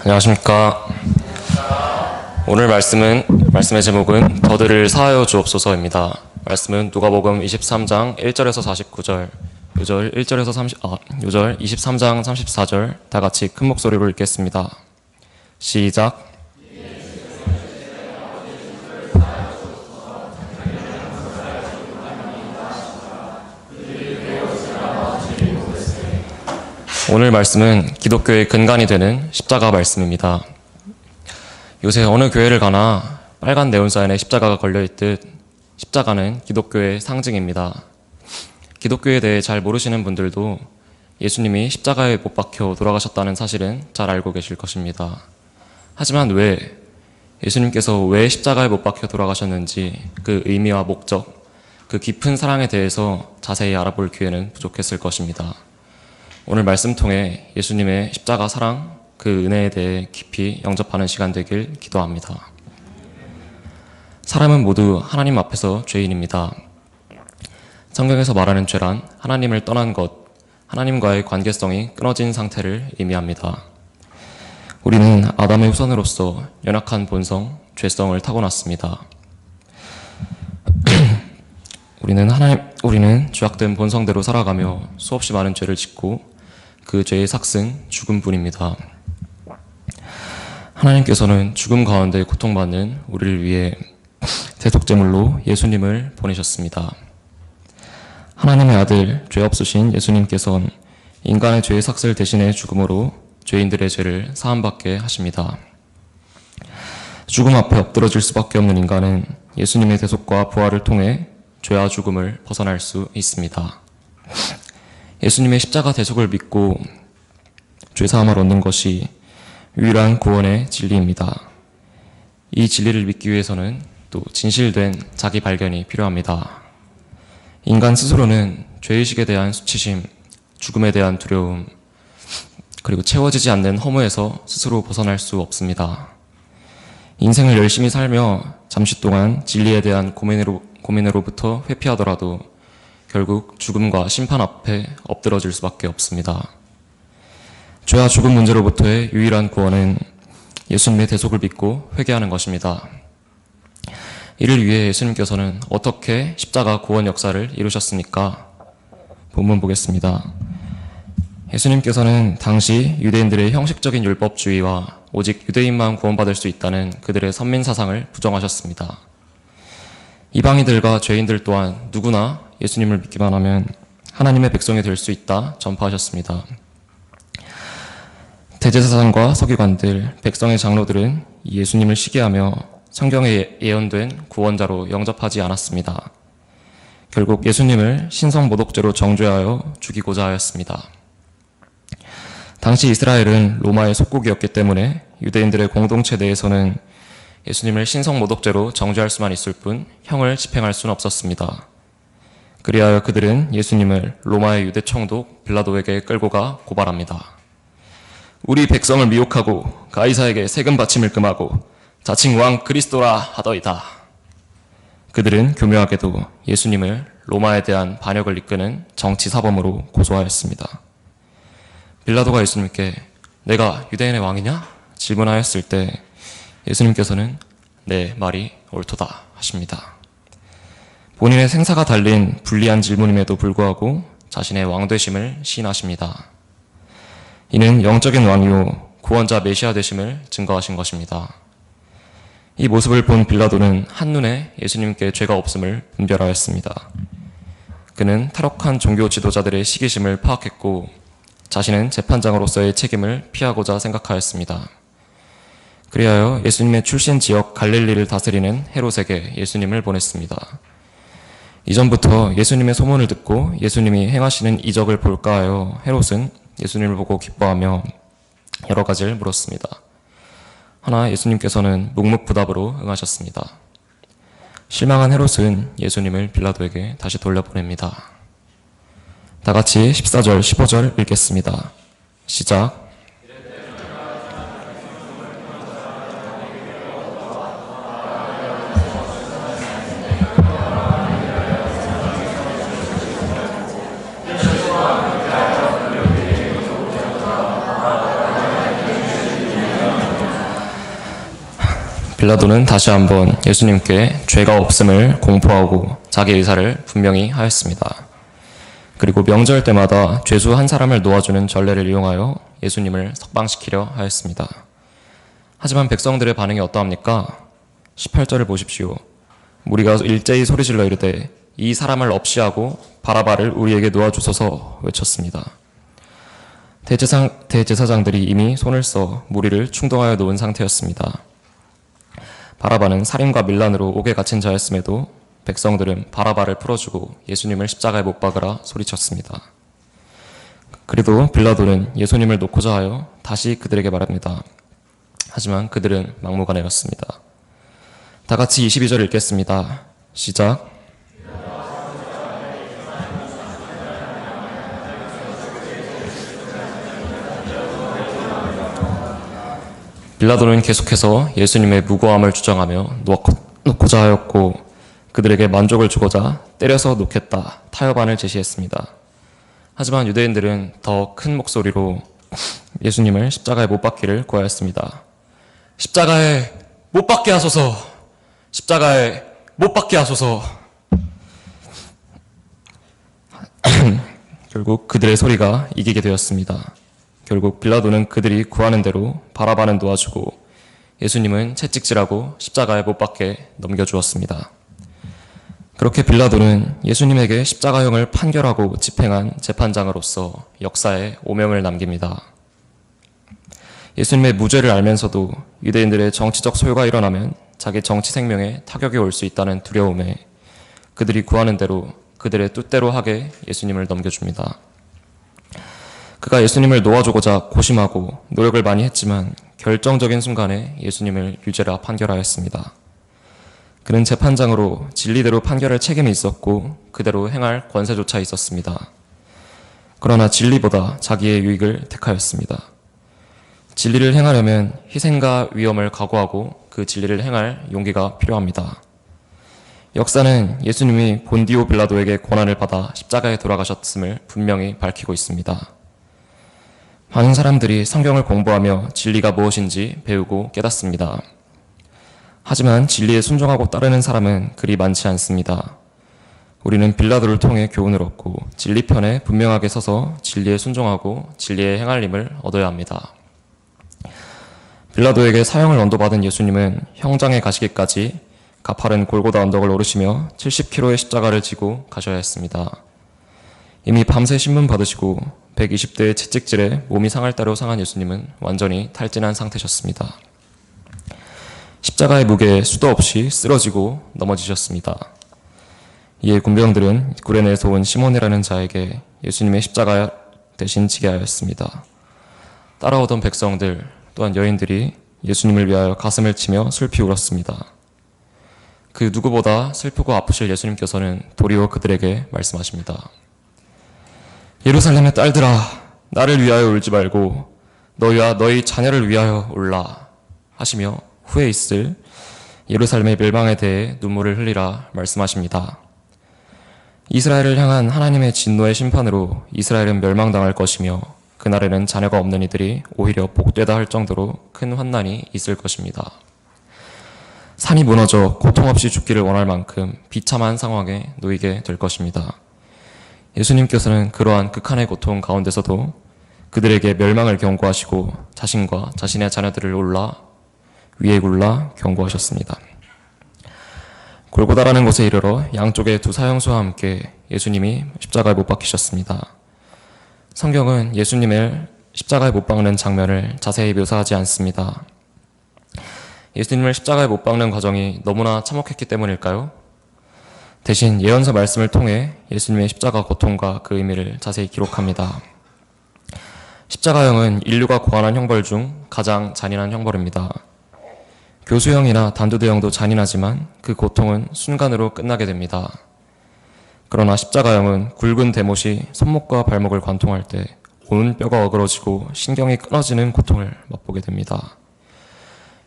안녕하십니까. 오늘 말씀의 제목은 더들을 사하여 주옵소서입니다. 말씀은 누가복음 23장 1절에서 49절, 요절 23장 34절 다 같이 큰 목소리로 읽겠습니다. 시작. 오늘 말씀은 기독교의 근간이 되는 십자가 말씀입니다. 요새 어느 교회를 가나 빨간 네온사인에 십자가가 걸려있듯 십자가는 기독교의 상징입니다. 기독교에 대해 잘 모르시는 분들도 예수님이 십자가에 못 박혀 돌아가셨다는 사실은 잘 알고 계실 것입니다. 하지만 예수님께서 왜 십자가에 못 박혀 돌아가셨는지 그 의미와 목적, 그 깊은 사랑에 대해서 자세히 알아볼 기회는 부족했을 것입니다. 오늘 말씀 통해 예수님의 십자가 사랑, 그 은혜에 대해 깊이 영접하는 시간 되길 기도합니다. 사람은 모두 하나님 앞에서 죄인입니다. 성경에서 말하는 죄란 하나님을 떠난 것, 하나님과의 관계성이 끊어진 상태를 의미합니다. 우리는 아담의 후손으로서 연약한 본성, 죄성을 타고났습니다. 우리는 죄악된 본성대로 살아가며 수없이 많은 죄를 짓고 그 죄의 삭슨, 죽음뿐입니다. 하나님께서는 죽음 가운데 고통받는 우리를 위해 대속제물로 예수님을 보내셨습니다. 하나님의 아들, 죄 없으신 예수님께서는 인간의 죄의 삭슬 대신의 죽음으로 죄인들의 죄를 사함받게 하십니다. 죽음 앞에 엎드러질 수밖에 없는 인간은 예수님의 대속과 부활을 통해 죄와 죽음을 벗어날 수 있습니다. 예수님의 십자가 대속을 믿고 죄사함을 얻는 것이 유일한 구원의 진리입니다. 이 진리를 믿기 위해서는 또 진실된 자기 발견이 필요합니다. 인간 스스로는 죄의식에 대한 수치심, 죽음에 대한 두려움, 그리고 채워지지 않는 허무에서 스스로 벗어날 수 없습니다. 인생을 열심히 살며 잠시 동안 진리에 대한 고민으로부터 회피하더라도 결국 죽음과 심판 앞에 엎드러질 수밖에 없습니다. 죄와 죽음 문제로부터의 유일한 구원은 예수님의 대속을 믿고 회개하는 것입니다. 이를 위해 예수님께서는 어떻게 십자가 구원 역사를 이루셨습니까? 본문 보겠습니다. 예수님께서는 당시 유대인들의 형식적인 율법주의와 오직 유대인만 구원받을 수 있다는 그들의 선민사상을 부정하셨습니다. 이방인들과 죄인들 또한 누구나 예수님을 믿기만 하면 하나님의 백성이 될 수 있다 전파하셨습니다. 대제사장과 서기관들, 백성의 장로들은 예수님을 시기하며 성경에 예언된 구원자로 영접하지 않았습니다. 결국 예수님을 신성모독죄로 정죄하여 죽이고자 하였습니다. 당시 이스라엘은 로마의 속국이었기 때문에 유대인들의 공동체 내에서는 예수님을 신성모독죄로 정죄할 수만 있을 뿐 형을 집행할 수는 없었습니다. 그리하여 그들은 예수님을 로마의 유대총독 빌라도에게 끌고 가 고발합니다. 우리 백성을 미혹하고 가이사에게 세금 바침을 금하고 자칭 왕 그리스도라 하더이다. 그들은 교묘하게도 예수님을 로마에 대한 반역을 이끄는 정치사범으로 고소하였습니다. 빌라도가 예수님께 내가 유대인의 왕이냐? 질문하였을 때 예수님께서는 내 말이 옳도다 하십니다. 본인의 생사가 달린 불리한 질문임에도 불구하고 자신의 왕되심을 시인하십니다. 이는 영적인 왕이요 구원자 메시아 되심을 증거하신 것입니다. 이 모습을 본 빌라도는 한눈에 예수님께 죄가 없음을 분별하였습니다. 그는 탈옥한 종교 지도자들의 시기심을 파악했고 자신은 재판장으로서의 책임을 피하고자 생각하였습니다. 그리하여 예수님의 출신 지역 갈릴리를 다스리는 헤롯에게 예수님을 보냈습니다. 이전부터 예수님의 소문을 듣고 예수님이 행하시는 이적을 볼까 하여 헤롯은 예수님을 보고 기뻐하며 여러 가지를 물었습니다. 하나 예수님께서는 묵묵부답으로 응하셨습니다. 실망한 헤롯은 예수님을 빌라도에게 다시 돌려보냅니다. 다 같이 14절, 15절 읽겠습니다. 시작. 빌라도는 다시 한번 예수님께 죄가 없음을 공포하고 자기 의사를 분명히 하였습니다. 그리고 명절 때마다 죄수 한 사람을 놓아주는 전례를 이용하여 예수님을 석방시키려 하였습니다. 하지만 백성들의 반응이 어떠합니까? 18절을 보십시오. 무리가 일제히 소리질러 이르되 이 사람을 없이하고 바라바를 우리에게 놓아주소서 외쳤습니다. 대제사장들이 이미 손을 써 무리를 충동하여 놓은 상태였습니다. 바라바는 살인과 밀란으로 옥에 갇힌 자였음에도 백성들은 바라바를 풀어주고 예수님을 십자가에 못 박으라 소리쳤습니다. 그래도 빌라도는 예수님을 놓고자 하여 다시 그들에게 말합니다. 하지만 그들은 막무가내였습니다. 다 같이 22절 읽겠습니다. 시작. 빌라도는 계속해서 예수님의 무고함을 주장하며 놓고자 하였고 그들에게 만족을 주고자 때려서 놓겠다 타협안을 제시했습니다. 하지만 유대인들은 더 큰 목소리로 예수님을 십자가에 못 박기를 구하였습니다. 십자가에 못 박게 하소서! 십자가에 못 박게 하소서! 결국 그들의 소리가 이기게 되었습니다. 결국 빌라도는 그들이 구하는 대로 바라바는 놓아주고 예수님은 채찍질하고 십자가에 못 박게 넘겨주었습니다. 그렇게 빌라도는 예수님에게 십자가형을 판결하고 집행한 재판장으로서 역사에 오명을 남깁니다. 예수님의 무죄를 알면서도 유대인들의 정치적 소요가 일어나면 자기 정치 생명에 타격이 올 수 있다는 두려움에 그들이 구하는 대로 그들의 뜻대로 하게 예수님을 넘겨줍니다. 그가 예수님을 놓아주고자 고심하고 노력을 많이 했지만 결정적인 순간에 예수님을 유죄라 판결하였습니다. 그는 재판장으로 진리대로 판결할 책임이 있었고 그대로 행할 권세조차 있었습니다. 그러나 진리보다 자기의 유익을 택하였습니다. 진리를 행하려면 희생과 위험을 각오하고 그 진리를 행할 용기가 필요합니다. 역사는 예수님이 본디오 빌라도에게 고난을 받아 십자가에 돌아가셨음을 분명히 밝히고 있습니다. 많은 사람들이 성경을 공부하며 진리가 무엇인지 배우고 깨닫습니다. 하지만 진리에 순종하고 따르는 사람은 그리 많지 않습니다. 우리는 빌라도를 통해 교훈을 얻고 진리편에 분명하게 서서 진리에 순종하고 진리의 행할림을 얻어야 합니다. 빌라도에게 사형을 언도받은 예수님은 형장에 가시기까지 가파른 골고다 언덕을 오르시며 70kg의 십자가를 지고 가셔야 했습니다. 이미 밤새 신문 받으시고 120대의 채찍질에 몸이 상할 대로 상한 예수님은 완전히 탈진한 상태셨습니다. 십자가의 무게에 수도 없이 쓰러지고 넘어지셨습니다. 이에 군병들은 구레네에서 온 시몬이라는 자에게 예수님의 십자가 대신 지게 하였습니다. 따라오던 백성들 또한 여인들이 예수님을 위하여 가슴을 치며 슬피 울었습니다. 그 누구보다 슬프고 아프실 예수님께서는 도리어 그들에게 말씀하십니다. 예루살렘의 딸들아, 나를 위하여 울지 말고 너희와 너희 자녀를 위하여 울라 하시며 후에 있을 예루살렘의 멸망에 대해 눈물을 흘리라 말씀하십니다. 이스라엘을 향한 하나님의 진노의 심판으로 이스라엘은 멸망당할 것이며 그날에는 자녀가 없는 이들이 오히려 복되다 할 정도로 큰 환난이 있을 것입니다. 산이 무너져 고통 없이 죽기를 원할 만큼 비참한 상황에 놓이게 될 것입니다. 예수님께서는 그러한 극한의 고통 가운데서도 그들에게 멸망을 경고하시고 자신과 자신의 자녀들을 위에 굴라 경고하셨습니다. 골고다라는 곳에 이르러 양쪽에 두 사형수와 함께 예수님이 십자가에 못 박히셨습니다. 성경은 예수님을 십자가에 못 박는 장면을 자세히 묘사하지 않습니다. 예수님을 십자가에 못 박는 과정이 너무나 참혹했기 때문일까요? 대신 예언서 말씀을 통해 예수님의 십자가 고통과 그 의미를 자세히 기록합니다. 십자가형은 인류가 고안한 형벌 중 가장 잔인한 형벌입니다. 교수형이나 단두대형도 잔인하지만 그 고통은 순간으로 끝나게 됩니다. 그러나 십자가형은 굵은 대못이 손목과 발목을 관통할 때 온 뼈가 어그러지고 신경이 끊어지는 고통을 맛보게 됩니다.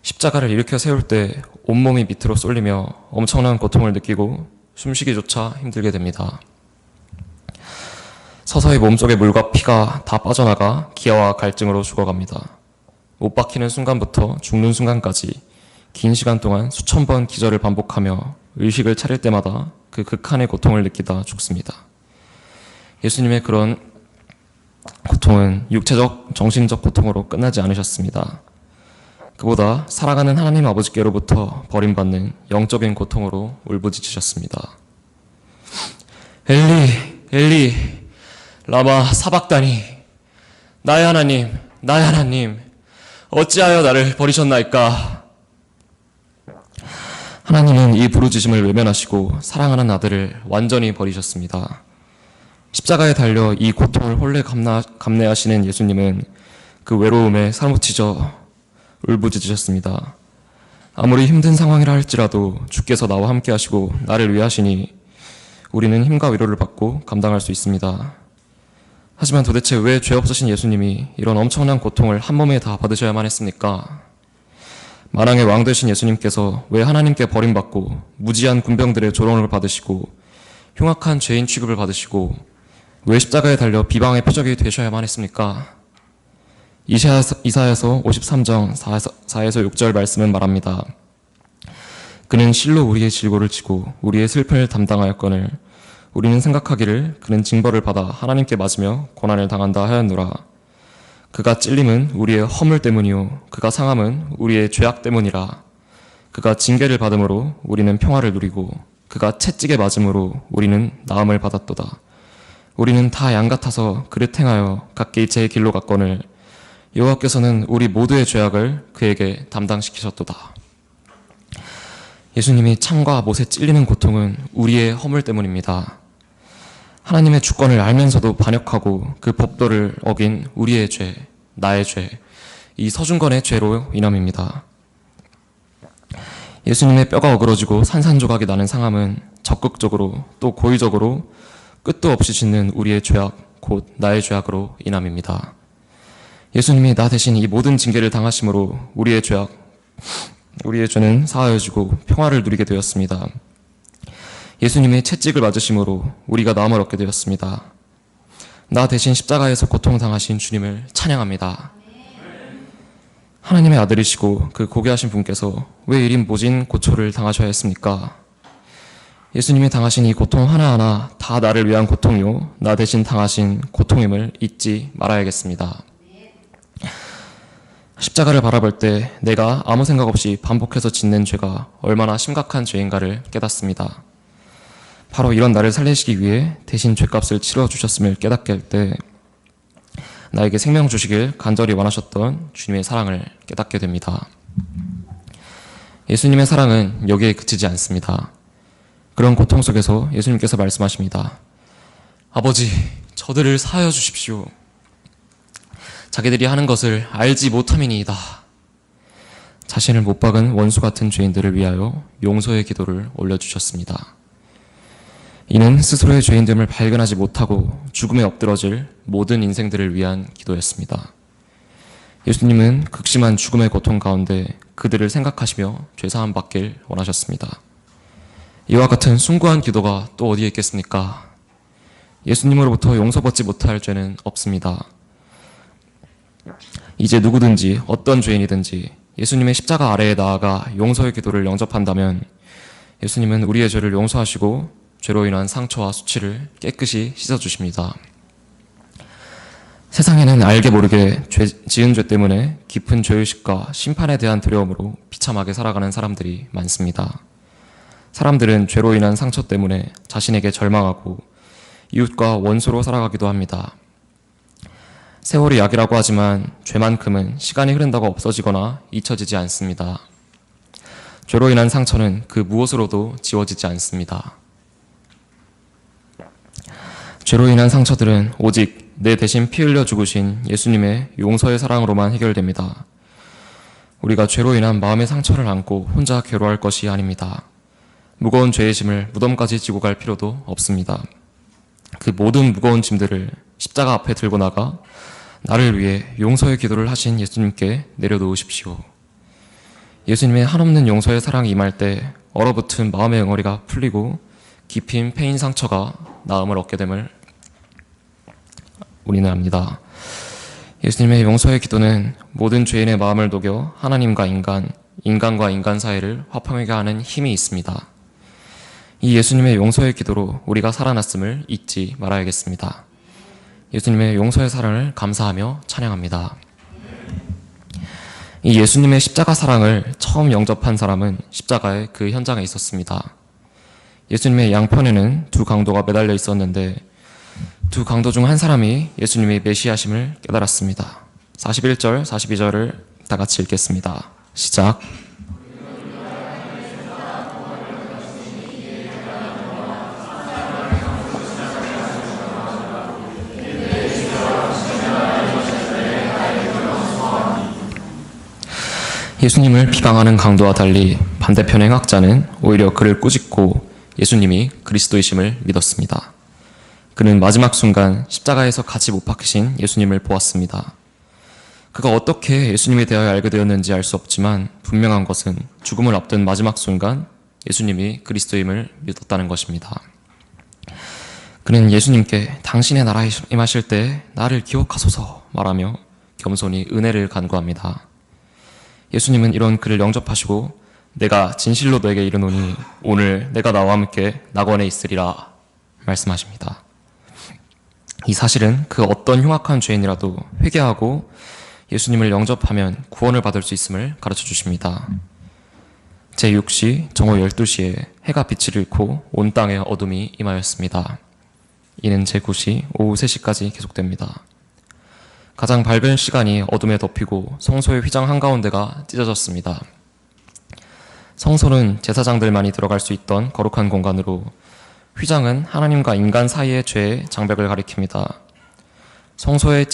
십자가를 일으켜 세울 때 온몸이 밑으로 쏠리며 엄청난 고통을 느끼고 숨쉬기조차 힘들게 됩니다. 서서히 몸속의 물과 피가 다 빠져나가 기아와 갈증으로 죽어갑니다. 못 박히는 순간부터 죽는 순간까지 긴 시간 동안 수천 번 기절을 반복하며 의식을 차릴 때마다 그 극한의 고통을 느끼다 죽습니다. 예수님의 그런 고통은 육체적, 정신적 고통으로 끝나지 않으셨습니다. 그보다 살아가는 하나님 아버지께로부터 버림받는 영적인 고통으로 울부짖으셨습니다. 엘리, 엘리, 라마 사박다니, 나의 하나님, 나의 하나님, 어찌하여 나를 버리셨나이까? 하나님은 이 부르짖음을 외면하시고 사랑하는 아들을 완전히 버리셨습니다. 십자가에 달려 이 고통을 홀래 감내하시는 예수님은 그 외로움에 사무치져 울부짖으셨습니다. 아무리 힘든 상황이라 할지라도 주께서 나와 함께 하시고 나를 위해 하시니 우리는 힘과 위로를 받고 감당할 수 있습니다. 하지만 도대체 왜 죄 없으신 예수님이 이런 엄청난 고통을 한 몸에 다 받으셔야만 했습니까? 만왕의 왕 되신 예수님께서 왜 하나님께 버림받고 무지한 군병들의 조롱을 받으시고 흉악한 죄인 취급을 받으시고 왜 십자가에 달려 비방의 표적이 되셔야만 했습니까? 이사야서 53장 4에서 6절 말씀은 말합니다. 그는 실로 우리의 질고를 지고 우리의 슬픔을 담당하였거늘 우리는 생각하기를 그는 징벌을 받아 하나님께 맞으며 고난을 당한다 하였노라. 그가 찔림은 우리의 허물 때문이요 그가 상함은 우리의 죄악 때문이라. 그가 징계를 받음으로 우리는 평화를 누리고 그가 채찍에 맞음으로 우리는 나음을 받았도다. 우리는 다 양 같아서 그를 행하여 각기 제 길로 갔거늘 여호와께서는 우리 모두의 죄악을 그에게 담당시키셨도다. 예수님이 창과 못에 찔리는 고통은 우리의 허물 때문입니다. 하나님의 주권을 알면서도 반역하고 그 법도를 어긴 우리의 죄, 나의 죄, 이 서중건의 죄로 인함입니다. 예수님의 뼈가 어그러지고 산산조각이 나는 상함은 적극적으로 또 고의적으로 끝도 없이 짓는 우리의 죄악, 곧 나의 죄악으로 인함입니다. 예수님이 나 대신 이 모든 징계를 당하심으로 우리의 죄는 사하여지고 평화를 누리게 되었습니다. 예수님의 채찍을 맞으심으로 우리가 나음을 얻게 되었습니다. 나 대신 십자가에서 고통당하신 주님을 찬양합니다. 하나님의 아들이시고 그 고귀하신 분께서 왜 이린 모진 고초를 당하셔야 했습니까? 예수님이 당하신 이 고통 하나하나 다 나를 위한 고통이요 나 대신 당하신 고통임을 잊지 말아야겠습니다. 십자가를 바라볼 때 내가 아무 생각 없이 반복해서 짓는 죄가 얼마나 심각한 죄인가를 깨닫습니다. 바로 이런 나를 살리시기 위해 대신 죄값을 치러주셨음을 깨닫게 할 때 나에게 생명 주시길 간절히 원하셨던 주님의 사랑을 깨닫게 됩니다. 예수님의 사랑은 여기에 그치지 않습니다. 그런 고통 속에서 예수님께서 말씀하십니다. 아버지, 저들을 사하여 주십시오. 자기들이 하는 것을 알지 못함이니이다. 자신을 못 박은 원수 같은 죄인들을 위하여 용서의 기도를 올려주셨습니다. 이는 스스로의 죄인됨을 발견하지 못하고 죽음에 엎드러질 모든 인생들을 위한 기도였습니다. 예수님은 극심한 죽음의 고통 가운데 그들을 생각하시며 죄사함 받길 원하셨습니다. 이와 같은 숭고한 기도가 또 어디에 있겠습니까? 예수님으로부터 용서받지 못할 죄는 없습니다. 이제 누구든지 어떤 죄인이든지 예수님의 십자가 아래에 나아가 용서의 기도를 영접한다면 예수님은 우리의 죄를 용서하시고 죄로 인한 상처와 수치를 깨끗이 씻어주십니다. 세상에는 알게 모르게 지은 죄 때문에 깊은 죄의식과 심판에 대한 두려움으로 비참하게 살아가는 사람들이 많습니다. 사람들은 죄로 인한 상처 때문에 자신에게 절망하고 이웃과 원수로 살아가기도 합니다. 세월이 약이라고 하지만 죄만큼은 시간이 흐른다고 없어지거나 잊혀지지 않습니다. 죄로 인한 상처는 그 무엇으로도 지워지지 않습니다. 죄로 인한 상처들은 오직 내 대신 피 흘려 죽으신 예수님의 용서의 사랑으로만 해결됩니다. 우리가 죄로 인한 마음의 상처를 안고 혼자 괴로워할 것이 아닙니다. 무거운 죄의 짐을 무덤까지 지고 갈 필요도 없습니다. 그 모든 무거운 짐들을 십자가 앞에 들고 나가 나를 위해 용서의 기도를 하신 예수님께 내려놓으십시오. 예수님의 한없는 용서의 사랑이 임할 때 얼어붙은 마음의 응어리가 풀리고 깊인 패인 상처가 나음을 얻게 됨을 우리는 압니다. 예수님의 용서의 기도는 모든 죄인의 마음을 녹여 하나님과 인간과 인간 사이를 화평하게 하는 힘이 있습니다. 이 예수님의 용서의 기도로 우리가 살아났음을 잊지 말아야겠습니다. 예수님의 용서의 사랑을 감사하며 찬양합니다. 이 예수님의 십자가 사랑을 처음 영접한 사람은 십자가의 그 현장에 있었습니다. 예수님의 양편에는 두 강도가 매달려 있었는데 두 강도 중 한 사람이 예수님의 메시아심을 깨달았습니다. 41절, 42절을 다 같이 읽겠습니다. 시작. 예수님을 비방하는 강도와 달리 반대편의 행악자는 오히려 그를 꾸짖고 예수님이 그리스도이심을 믿었습니다. 그는 마지막 순간 십자가에서 같이 못 박히신 예수님을 보았습니다. 그가 어떻게 예수님에 대하여 알게 되었는지 알 수 없지만 분명한 것은 죽음을 앞둔 마지막 순간 예수님이 그리스도임을 믿었다는 것입니다. 그는 예수님께 당신의 나라에 임하실 때 나를 기억하소서 말하며 겸손히 은혜를 간구합니다. 예수님은 이런 그를 영접하시고 내가 진실로 너에게 이르노니 오늘 내가 나와 함께 낙원에 있으리라 말씀하십니다. 이 사실은 그 어떤 흉악한 죄인이라도 회개하고 예수님을 영접하면 구원을 받을 수 있음을 가르쳐 주십니다. 제6시 정오 12시에 해가 빛을 잃고 온 땅에 어둠이 임하였습니다. 이는 제9시 오후 3시까지 계속됩니다. 가장 밝은 시간이 어둠에 덮이고 성소의 휘장 한가운데가 찢어졌습니다. 성소는 제사장들만이 들어갈 수 있던 거룩한 공간으로 휘장은 하나님과 인간 사이의 죄의 장벽을 가리킵니다. 성소의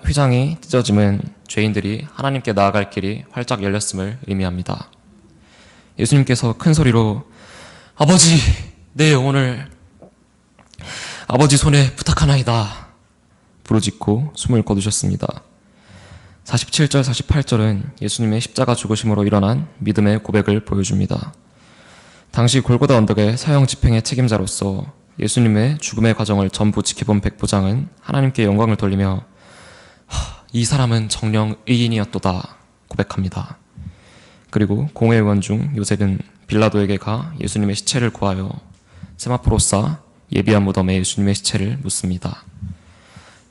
휘장이 찢어짐은 죄인들이 하나님께 나아갈 길이 활짝 열렸음을 의미합니다. 예수님께서 큰 소리로 아버지, 내 영혼을 아버지 손에 부탁하나이다 부르짖고 숨을 거두셨습니다. 47절, 48절은 예수님의 십자가 죽으심으로 일어난 믿음의 고백을 보여줍니다. 당시 골고다 언덕의 사형 집행의 책임자로서 예수님의 죽음의 과정을 전부 지켜본 백부장은 하나님께 영광을 돌리며 이 사람은 정령 의인이었도다 고백합니다. 그리고 공회의원 중 요셉은 빌라도에게 가 예수님의 시체를 구하여 세마포로 쌓아 예비한 무덤에 예수님의 시체를 묻습니다.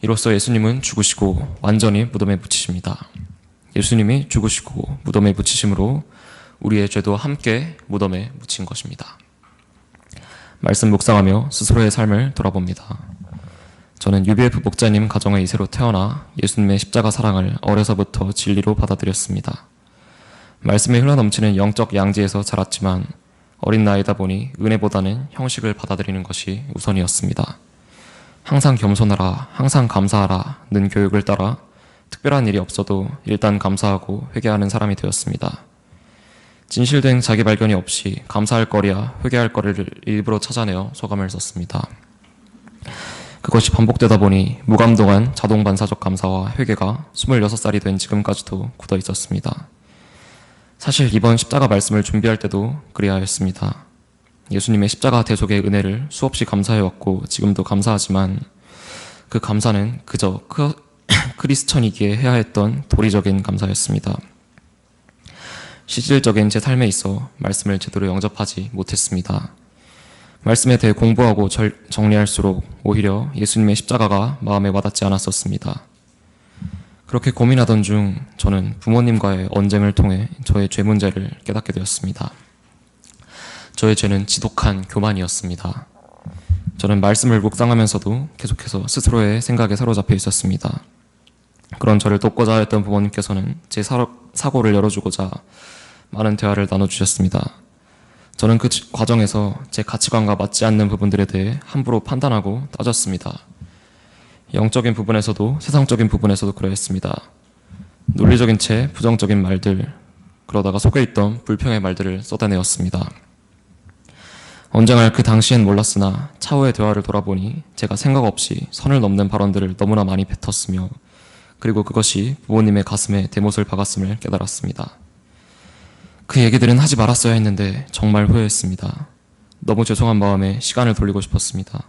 이로써 예수님은 죽으시고 완전히 무덤에 묻히십니다. 예수님이 죽으시고 무덤에 묻히심으로 우리의 죄도 함께 무덤에 묻힌 것입니다. 말씀 묵상하며 스스로의 삶을 돌아봅니다. 저는 UBF 목자님 가정의 2세로 태어나 예수님의 십자가 사랑을 어려서부터 진리로 받아들였습니다. 말씀이 흘러넘치는 영적 양지에서 자랐지만 어린 나이다 보니 은혜보다는 형식을 받아들이는 것이 우선이었습니다. 항상 겸손하라, 항상 감사하라 는 교육을 따라 특별한 일이 없어도 일단 감사하고 회개하는 사람이 되었습니다. 진실된 자기 발견이 없이 감사할 거리야 회개할 거리를 일부러 찾아내어 소감을 썼습니다. 그것이 반복되다 보니 무감동한 자동 반사적 감사와 회개가 26살이 된 지금까지도 굳어 있었습니다. 사실 이번 십자가 말씀을 준비할 때도 그리하였습니다. 예수님의 십자가 대속의 은혜를 수없이 감사해왔고 지금도 감사하지만 그 감사는 그저 크리스천이기에 해야 했던 도리적인 감사였습니다. 실질적인 제 삶에 있어 말씀을 제대로 영접하지 못했습니다. 말씀에 대해 공부하고 정리할수록 오히려 예수님의 십자가가 마음에 와닿지 않았었습니다. 그렇게 고민하던 중 저는 부모님과의 언쟁을 통해 저의 죄 문제를 깨닫게 되었습니다. 저의 죄는 지독한 교만이었습니다. 저는 말씀을 묵상하면서도 계속해서 스스로의 생각에 사로잡혀 있었습니다. 그런 저를 돕고자 했던 부모님께서는 제 사고를 열어주고자 많은 대화를 나눠주셨습니다. 저는 그 과정에서 제 가치관과 맞지 않는 부분들에 대해 함부로 판단하고 따졌습니다. 영적인 부분에서도 세상적인 부분에서도 그러했습니다. 논리적인 채 부정적인 말들, 그러다가 속에 있던 불평의 말들을 쏟아내었습니다. 언젠가 그 당시엔 몰랐으나 차후의 대화를 돌아보니 제가 생각 없이 선을 넘는 발언들을 너무나 많이 뱉었으며 그리고 그것이 부모님의 가슴에 대못을 박았음을 깨달았습니다. 그 얘기들은 하지 말았어야 했는데 정말 후회했습니다. 너무 죄송한 마음에 시간을 돌리고 싶었습니다.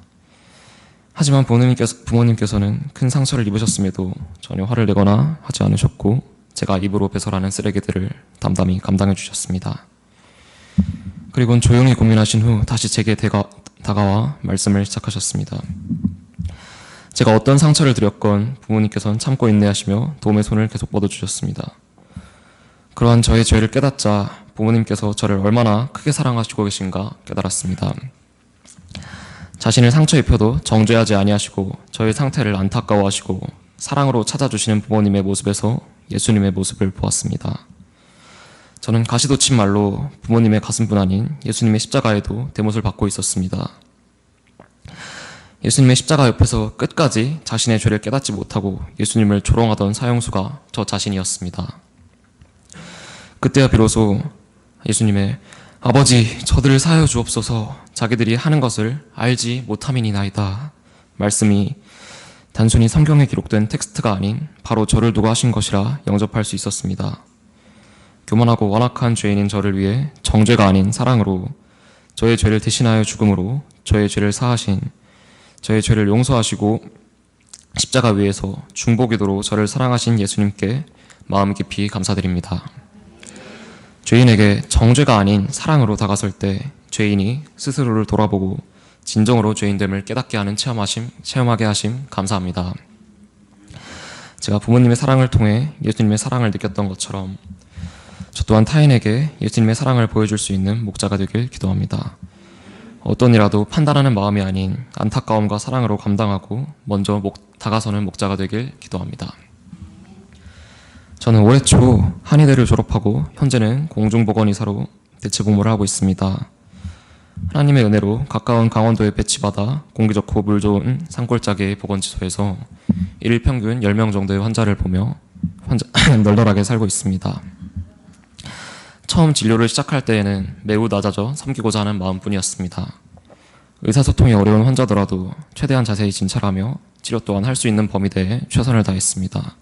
하지만 부모님께서는 큰 상처를 입으셨음에도 전혀 화를 내거나 하지 않으셨고 제가 입으로 배설하는 쓰레기들을 담담히 감당해 주셨습니다. 그리고는 조용히 고민하신 후 다시 제게 다가와 말씀을 시작하셨습니다. 제가 어떤 상처를 드렸건 부모님께서는 참고 인내하시며 도움의 손을 계속 뻗어주셨습니다. 그러한 저의 죄를 깨닫자 부모님께서 저를 얼마나 크게 사랑하시고 계신가 깨달았습니다. 자신을 상처 입혀도 정죄하지 아니하시고 저의 상태를 안타까워하시고 사랑으로 찾아주시는 부모님의 모습에서 예수님의 모습을 보았습니다. 저는 가시돋친 말로 부모님의 가슴뿐 아닌 예수님의 십자가에도 대못을 받고 있었습니다. 예수님의 십자가 옆에서 끝까지 자신의 죄를 깨닫지 못하고 예수님을 조롱하던 사형수가 저 자신이었습니다. 그때야 비로소 예수님의 아버지 저들을 사하여 주옵소서 자기들이 하는 것을 알지 못함이니이다 말씀이 단순히 성경에 기록된 텍스트가 아닌 바로 저를 두고 하신 것이라 영접할 수 있었습니다. 교만하고 완악한 죄인인 저를 위해 정죄가 아닌 사랑으로 저의 죄를 대신하여 죽음으로 저의 죄를 사하신 저의 죄를 용서하시고 십자가 위에서 중보기도로 저를 사랑하신 예수님께 마음 깊이 감사드립니다. 죄인에게 정죄가 아닌 사랑으로 다가설 때 죄인이 스스로를 돌아보고 진정으로 죄인됨을 깨닫게 하는 체험하게 하심 감사합니다. 제가 부모님의 사랑을 통해 예수님의 사랑을 느꼈던 것처럼 저 또한 타인에게 예수님의 사랑을 보여줄 수 있는 목자가 되길 기도합니다. 어떤 이라도 판단하는 마음이 아닌 안타까움과 사랑으로 감당하고 먼저 다가서는 목자가 되길 기도합니다. 저는 올해 초 한의대를 졸업하고 현재는 공중보건의사로 대체복무를 하고 있습니다. 하나님의 은혜로 가까운 강원도에 배치받아 공기 좋고 물 좋은 산골짜기의 보건지소에서 일일 평균 10명 정도의 환자를 보며 널널하게 살고 있습니다. 처음 진료를 시작할 때에는 매우 낮아져 섬기고자 하는 마음뿐이었습니다. 의사소통이 어려운 환자더라도 최대한 자세히 진찰하며 치료 또한 할 수 있는 범위 내에 최선을 다했습니다.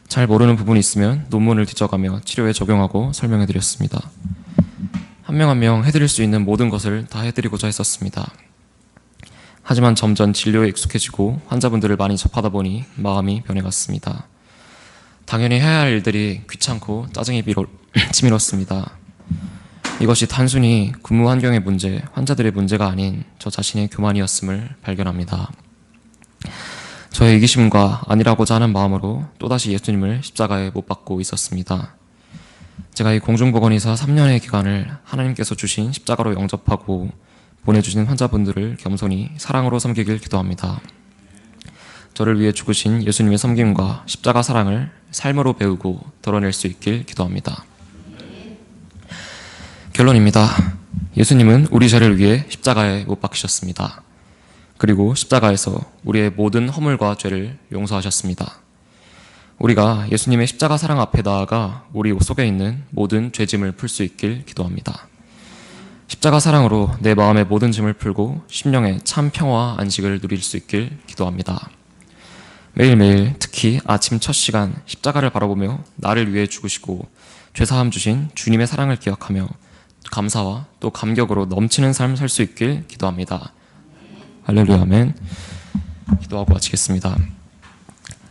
잘 모르는 부분이 있으면 논문을 뒤져가며 치료에 적용하고 설명해드렸습니다. 한 명 한 명 해드릴 수 있는 모든 것을 다 해드리고자 했었습니다. 하지만 점점 진료에 익숙해지고 환자분들을 많이 접하다 보니 마음이 변해갔습니다. 당연히 해야 할 일들이 귀찮고 짜증이 치밀었습니다. 이것이 단순히 근무 환경의 문제, 환자들의 문제가 아닌 저 자신의 교만이었음을 발견합니다. 저의 이기심과 아니라고자 하는 마음으로 또다시 예수님을 십자가에 못 박고 있었습니다. 제가 이 공중보건의사 3년의 기간을 하나님께서 주신 십자가로 영접하고 보내주신 환자분들을 겸손히 사랑으로 섬기길 기도합니다. 저를 위해 죽으신 예수님의 섬김과 십자가 사랑을 삶으로 배우고 드러낼 수 있길 기도합니다. 결론입니다. 예수님은 우리 죄를 위해 십자가에 못 박히셨습니다. 그리고 십자가에서 우리의 모든 허물과 죄를 용서하셨습니다. 우리가 예수님의 십자가 사랑 앞에 나아가 우리 속에 있는 모든 죄짐을 풀 수 있길 기도합니다. 십자가 사랑으로 내 마음의 모든 짐을 풀고 심령의 참 평화와 안식을 누릴 수 있길 기도합니다. 매일매일 특히 아침 첫 시간 십자가를 바라보며 나를 위해 죽으시고 죄사함 주신 주님의 사랑을 기억하며 감사와 또 감격으로 넘치는 삶 살 수 있길 기도합니다. 할렐루야 아멘. 기도하고 마치겠습니다.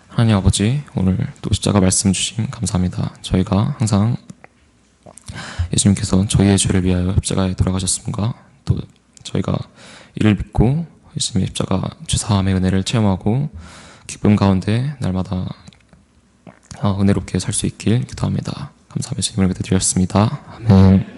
하나님 아버지, 오늘 또 십자가 말씀 주심 감사합니다. 저희가 항상 예수님께서 저희의 죄를 위하여 십자가에 돌아가셨음과 또 저희가 이를 믿고 예수님의 십자가 죄사함의 은혜를 체험하고 기쁨 가운데 날마다 은혜롭게 살 수 있길 기도합니다. 감사하며 주님을 드렸습니다. 아멘.